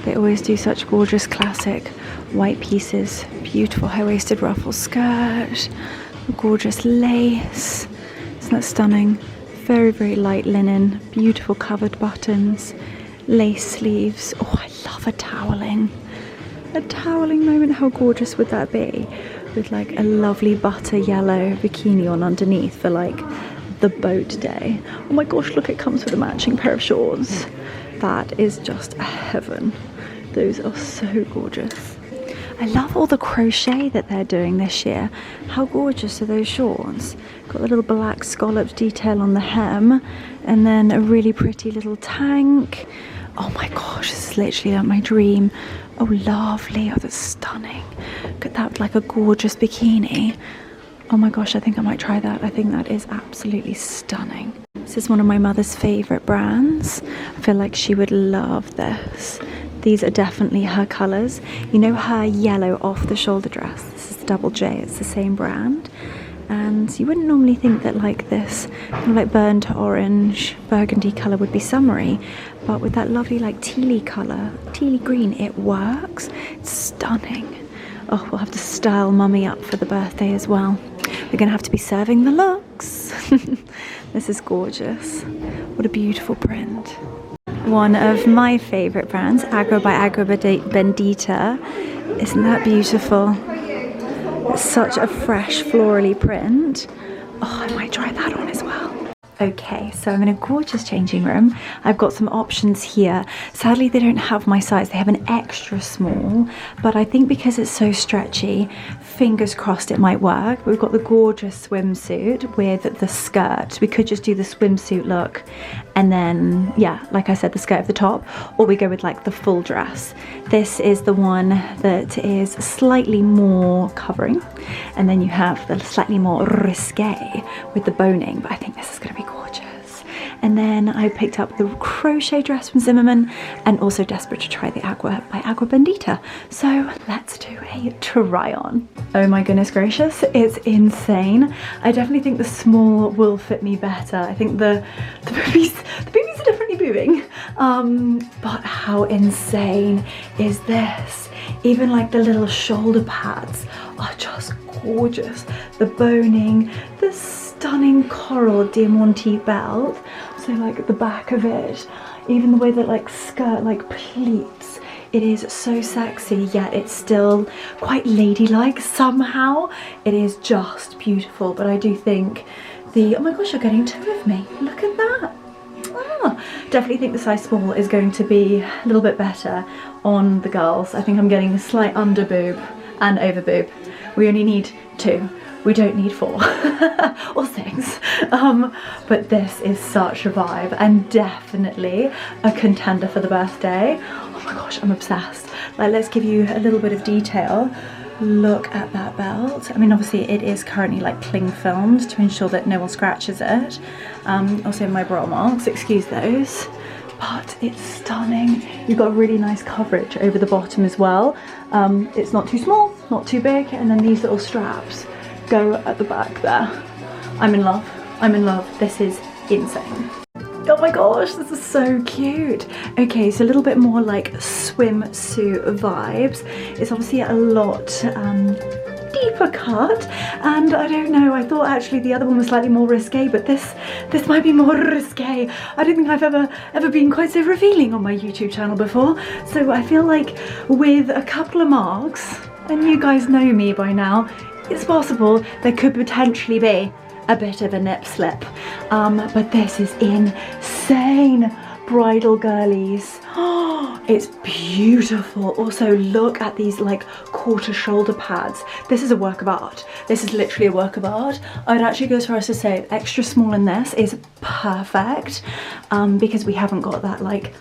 They always do such gorgeous classic white pieces. Beautiful high-waisted ruffle skirt. Gorgeous lace. Isn't that stunning? Very, very light linen. Beautiful covered buttons. Lace sleeves. Oh, I love a toweling. A toweling moment. How gorgeous would that be? With like a lovely butter yellow bikini on underneath for like the boat day. Oh my gosh, look, it comes with a matching pair of shorts. That is just heaven. Those are so gorgeous. I love all the crochet that they're doing this year. How gorgeous are those shorts? Got the little black scalloped detail on the hem, and then a really pretty little tank. Oh my gosh, this is literally like my dream. Oh lovely, oh that's stunning. Look at that, like a gorgeous bikini. Oh my gosh, I think I might try that. I think that is absolutely stunning. This is one of my mother's favourite brands. I feel like she would love this. These are definitely her colours. You know her yellow off the shoulder dress? This is Double J, it's the same brand. And you wouldn't normally think that like this kind of like burnt orange burgundy colour would be summery, but with that lovely like tealy colour, tealy green, it works. It's stunning. Oh, we'll have to style mummy up for the birthday as well. We're going to have to be serving the looks. This is gorgeous. What a beautiful print. One of my favourite brands, Agro by Agro Bendita. Isn't that beautiful? It's such a fresh florally print. Oh, I might try that on as well. Okay, so I'm in a gorgeous changing room. I've got some options here. Sadly, they don't have my size. They have an extra small, but I think because it's so stretchy, fingers crossed it might work. We've got the gorgeous swimsuit with the skirt. We could just do the swimsuit look and then, yeah, like I said, the skirt of the top, or we go with like the full dress. This is the one that is slightly more covering, and then you have the slightly more risque with the boning, but I think this is going to be gorgeous. And then I picked up the crochet dress from Zimmermann, and also desperate to try the Agua by Agua Bendita. So let's do a try on. Oh my goodness gracious, it's insane. I definitely think the small will fit me better. I think the boobies are definitely boobing. But how insane is this? Even like the little shoulder pads are just gorgeous. The boning, the stunning coral diamante belt. So like the back of it, even the way that like skirt like pleats, it is so sexy, yet it's still quite ladylike somehow. It is just beautiful, but I do think the, oh my gosh, you're getting two of me. Look at that. Ah, definitely think the size small is going to be a little bit better on the girls. I think I'm getting a slight under boob and over boob. We only need 2. We don't need 4 or 6. But this is such a vibe and definitely a contender for the birthday. Oh my gosh, I'm obsessed. Like, let's give you a little bit of detail. Look at that belt. I mean, obviously it is currently like cling filmed to ensure that no one scratches it. Also my bra marks, excuse those. But it's stunning. You've got really nice coverage over the bottom as well. It's not too small, not too big, and then these little straps go at the back there. I'm in love. I'm in love. This is insane. Oh my gosh, this is so cute. Okay, so a little bit more like swimsuit vibes. It's obviously a lot deeper cut, and I don't know, I thought actually the other one was slightly more risque, but this might be more risque. I don't think I've ever been quite so revealing on my YouTube channel before. So I feel like with a couple of marks, and you guys know me by now, it's possible there could potentially be a bit of a nip slip. But this is insane. Bridal girlies. Oh, it's beautiful. Also, look at these like quarter shoulder pads. This is a work of art. This is literally a work of art. I'd actually go as far as to say extra small in this is perfect, because we haven't got that like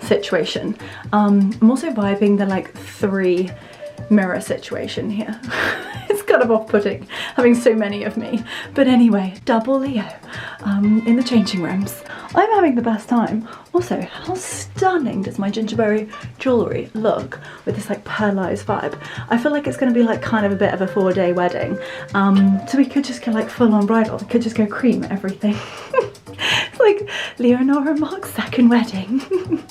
situation. I'm also vibing the like 3 mirror situation here. It's kind of off-putting having so many of me, but anyway, double Leo in the changing rooms. I'm having the best time. Also, how stunning does my Gingiberi jewellery look with this like pearlized vibe? I feel like it's going to be like kind of a bit of a 4-day wedding, so we could just go like full-on bridal. We could just go cream everything. It's like Leonora Mark's second wedding.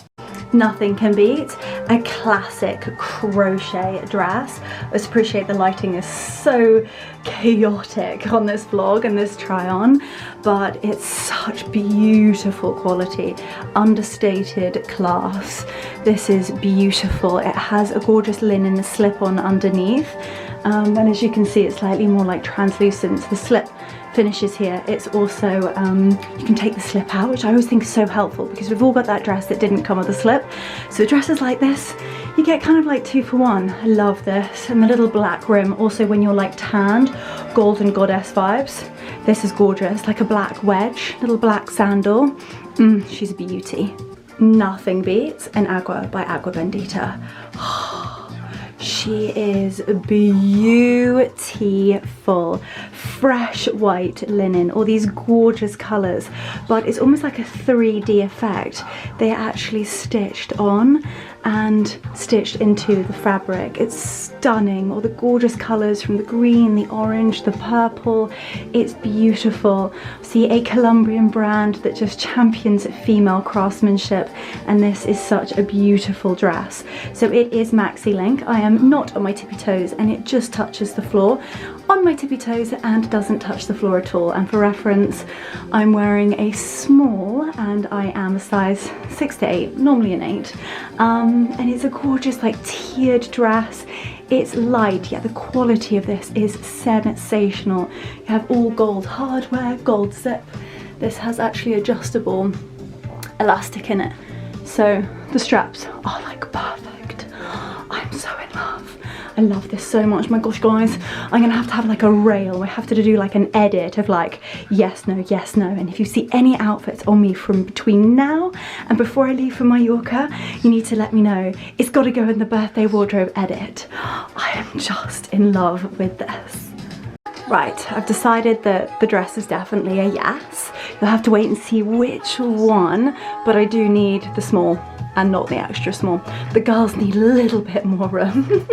Nothing can beat a classic crochet dress. I just appreciate the lighting is so chaotic on this vlog and this try on, but it's such beautiful quality, understated class. This is beautiful. It has a gorgeous linen slip-on underneath, and as you can see, it's slightly more like translucent. The slip finishes here. It's also, you can take the slip out, which I always think is so helpful because we've all got that dress that didn't come with a slip. So dresses like this, you get kind of like 2 for 1. I love this. And the little black rim, also when you're like tanned, golden goddess vibes. This is gorgeous, like a black wedge, little black sandal. She's a beauty. Nothing beats an Agua by Agua Bendita. She is beautiful. Fresh white linen, all these gorgeous colours, but it's almost like a 3D effect. They are actually stitched on and stitched into the fabric. It's stunning. All the gorgeous colours from the green, the orange, the purple. It's beautiful. See, a Colombian brand that just champions female craftsmanship, and this is such a beautiful dress. So it is maxi length. I am not on my tippy toes, and it just touches the floor on my tippy toes and doesn't touch the floor at all. And for reference, I'm wearing a small and I am a size 6 to 8, normally an 8, and it's a gorgeous like tiered dress. It's light, yet the quality of this is sensational. You have all gold hardware, gold zip. This has actually adjustable elastic in it, so the straps are like perfect. I'm so in love. I love this so much. My gosh, guys, I'm gonna have to have like a rail. We have to do like an edit of like yes, no, yes, no. And if you see any outfits on me from between now and before I leave for Mallorca, you need to let me know. It's got to go in the birthday wardrobe edit. I am just in love with this. Right, I've decided that the dress is definitely a yes. You'll have to wait and see which one, but I do need the small and not the extra small. The girls need a little bit more room.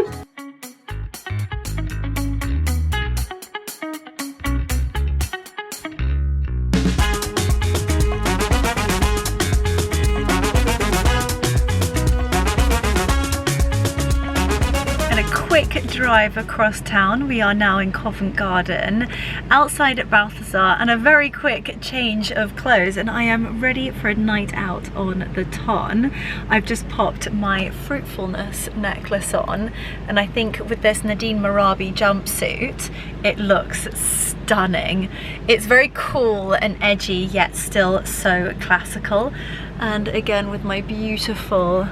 drive across town. We are now in Covent Garden, outside at Balthazar, and a very quick change of clothes, and I am ready for a night out on the Ton. I've just popped my fruitfulness necklace on, and I think with this Nadine Marabi jumpsuit, it looks stunning. It's very cool and edgy, yet still so classical. And again, with my beautiful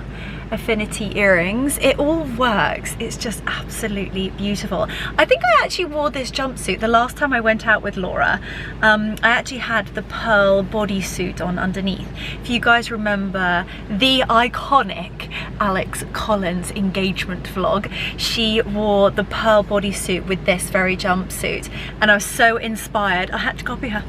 affinity earrings, it all works. It's just absolutely beautiful. I think I actually wore this jumpsuit the last time I went out with Laura. I actually had the pearl bodysuit on underneath. If you guys remember the iconic Alex Collins engagement vlog, she wore the pearl bodysuit with this very jumpsuit, and I was so inspired I had to copy her.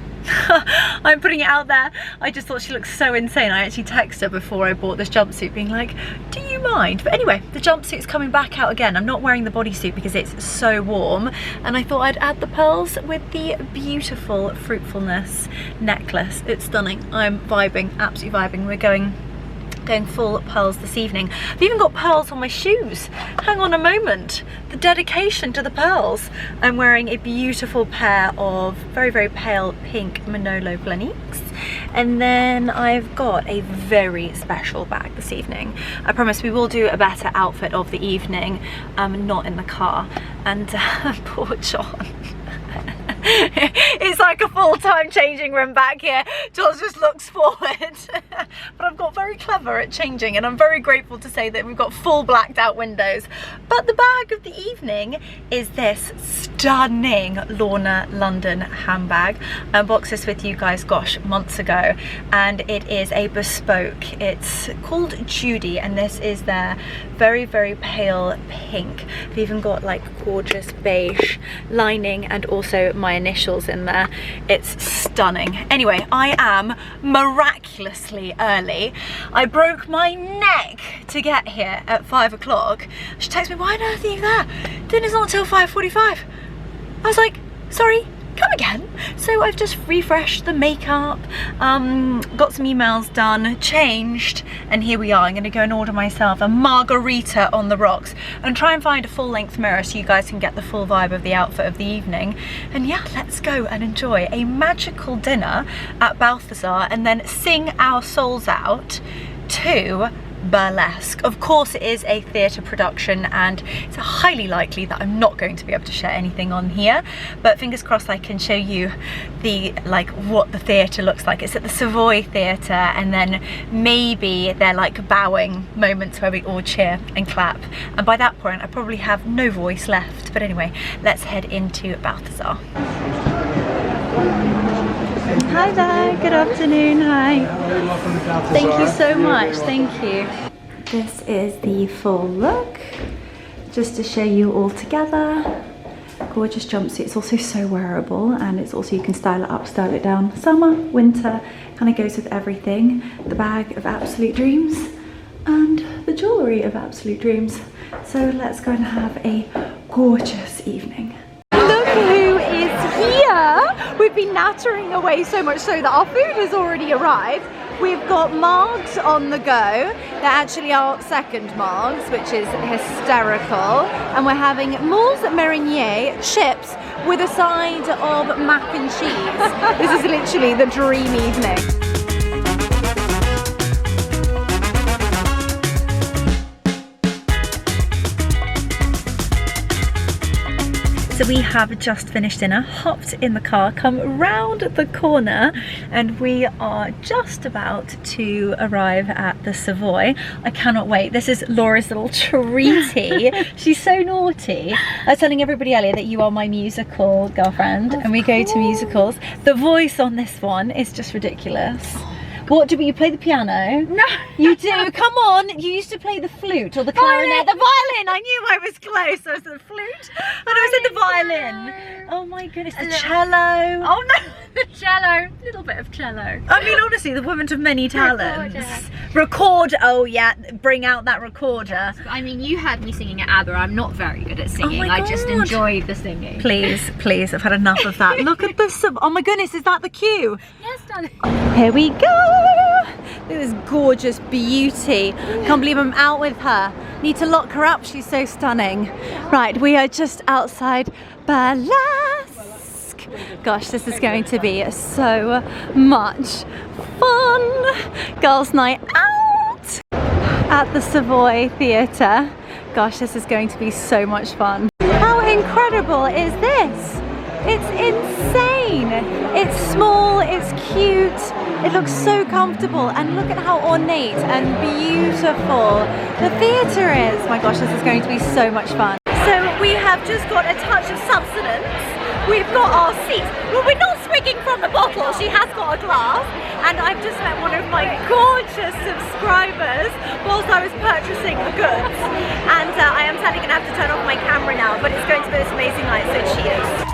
I'm putting it out there. I just thought she looked so insane. I actually texted her before I bought this jumpsuit being like, do you mind? But anyway, the jumpsuit's coming back out again. I'm not wearing the bodysuit because it's so warm, and I thought I'd add the pearls with the beautiful fruitfulness necklace. It's stunning. I'm vibing, absolutely vibing. We're going full pearls this evening. I've even got pearls on my shoes. Hang on a moment. The dedication to the pearls. I'm wearing a beautiful pair of very, very pale pink Manolo Blahniks. And then I've got a very special bag this evening. I promise we will do a better outfit of the evening, not in the car. And poor John. It's like a full-time changing room back here. John just looks forward. But I've got very clever at changing, and I'm very grateful to say that we've got full blacked out windows. But the bag of the evening is this stunning Lorna London handbag. I unboxed this with you guys, gosh, months ago, and it is a bespoke. It's called Judy, and this is their very, very pale pink. I've even got like gorgeous beige lining and also my initials in there. It's stunning. Anyway, I am miraculously early. I broke my neck to get here at 5 o'clock. She texted me, why on earth are you there? Dinner's not until 5:45. I was like, sorry, come again. So I've just refreshed the makeup, got some emails done, changed, and here we are. I'm gonna go and order myself a margarita on the rocks and try and find a full-length mirror so you guys can get the full vibe of the outfit of the evening. And yeah, let's go and enjoy a magical dinner at Balthazar and then sing our souls out to burlesque. Of course it is a theatre production, and it's highly likely that I'm not going to be able to share anything on here, but fingers crossed I can show you the what the theatre looks like. It's at the Savoy Theatre, and then maybe they're like bowing moments where we all cheer and clap, and by that point I probably have no voice left. But anyway, let's head into Balthazar. Hi there, good afternoon, hi. Thank you so much, thank you. This is the full look, just to show you all together. Gorgeous jumpsuit, it's also so wearable, and it's also, you can style it up, style it down. Summer, winter, kind of goes with everything. The bag of absolute dreams, and the jewellery of absolute dreams. So let's go and have a gorgeous evening. Look who is here! We've been nattering away so much so that our food has already arrived. We've got margs on the go. They're actually our second margs, which is hysterical. And we're having moules marinier chips with a side of mac and cheese. This is literally the dream evening. So we have just finished dinner, hopped in the car, come round the corner, and we are just about to arrive at the Savoy. I cannot wait. This is Laura's little treaty. She's so naughty. I was telling everybody earlier that you are my musical girlfriend, and we go to musicals. The voice on this one is just ridiculous. What do you play the piano? No. You do? Come on. You used to play the flute or the clarinet. The violin. I knew I was close. I was the flute. And I said the violin. Oh my goodness. The cello. Oh no. The cello. A little bit of cello. I mean, honestly, the woman of many talents. Record. Oh yeah. Bring out that recorder. I mean, you had me singing at ABBA. I'm not very good at singing. I just enjoy the singing. Please, please. I've had enough of that. Look at this. Oh my goodness. Is that the cue? Yes, darling. Here we go. Look at this gorgeous beauty. Can't believe I'm out with her. Need to lock her up, she's so stunning. Right, we are just outside Burlesque. Gosh, this is going to be so much fun. Girls' night out at the Savoy Theatre. Gosh, this is going to be so much fun. How incredible is this? It's insane. It's small, it's cute, it looks so comfortable, and look at how ornate and beautiful the theatre is. My gosh, this is going to be so much fun. So we have just got a touch of substance. We've got our seats. Well, we're not swigging from the bottle, she has got a glass, and I've just met one of my gorgeous subscribers whilst I was purchasing the goods. And I am sadly gonna have to turn off my camera now, but it's going to be this amazing night, so cheers.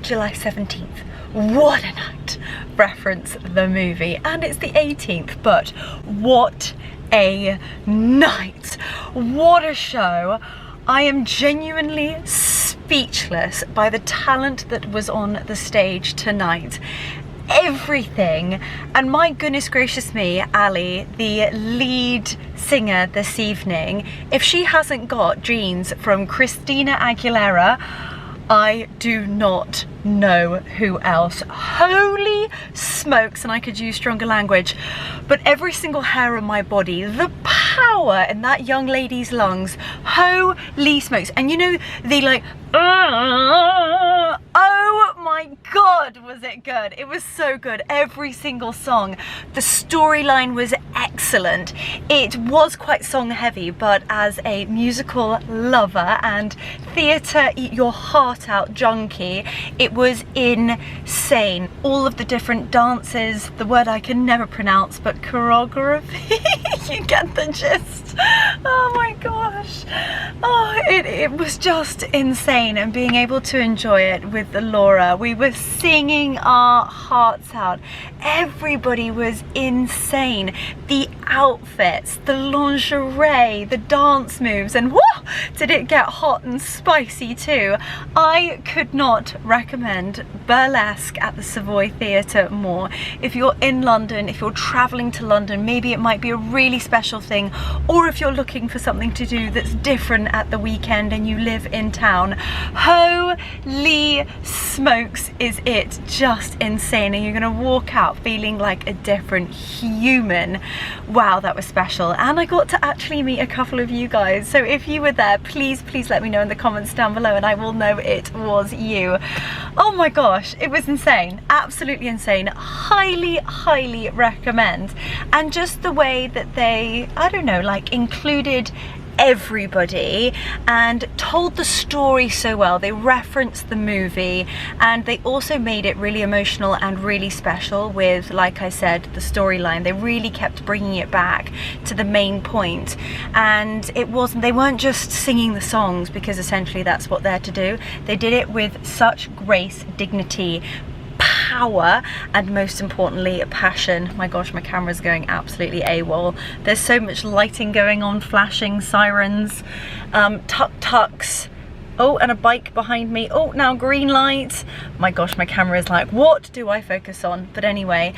July 17th. What a night! Reference the movie, and it's the 18th, but what a night! What a show! I am genuinely speechless by the talent that was on the stage tonight. Everything, and my goodness gracious me, Ali, the lead singer this evening, if she hasn't got genes from Christina Aguilera, I do not know who else. Holy smokes, and I could use stronger language, but every single hair on my body, the power in that young lady's lungs, holy smokes. And you know, the like, oh my god, was it good. It was so good. Every single song. The storyline was excellent. It was quite song heavy, but as a musical lover and theatre eat your heart out junkie, it was insane. All of the different dances, the word I can never pronounce, but choreography, you get the gist. Oh my gosh. Oh, it was just insane, and being able to enjoy it with Laura, we were singing our hearts out. Everybody was insane. The outfits, the lingerie, the dance moves, and whoa, did it get hot and spicy too. I could not recommend Burlesque at the Savoy Theatre more. If you're in London, if you're traveling to London, maybe it might be a really special thing, or if you're looking for something to do that's different at the weekend and you live in town, holy smokes, is it just insane, and you're gonna walk out feeling like a different human. Wow, that was special. And I got to actually meet a couple of you guys, so if you were there, please let me know in the comments down below and I will know it was you. Oh my gosh, it was insane, absolutely insane. Highly recommend. And just the way that they, I don't know, like included everybody and told the story so well. They referenced the movie and they also made it really emotional and really special with, like I said, the storyline. They really kept bringing it back to the main point, and they weren't just singing the songs, because essentially that's what they're to do. They did it with such grace, dignity, power, and most importantly, passion. My gosh, my camera's going absolutely AWOL. There's so much lighting going on, flashing, sirens, tuk-tuks. Oh, and a bike behind me. Oh, now green light. My gosh, my camera is like, what do I focus on? But anyway,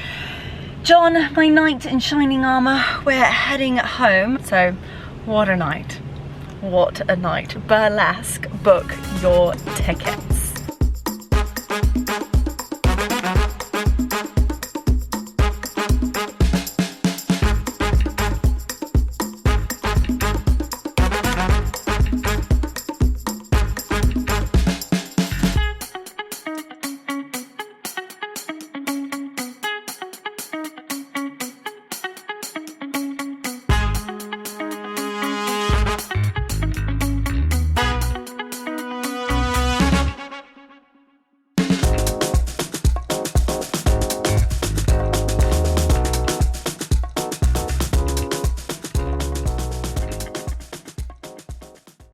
John, my knight in shining armor, we're heading home. So what a night. What a night. Burlesque, book your ticket.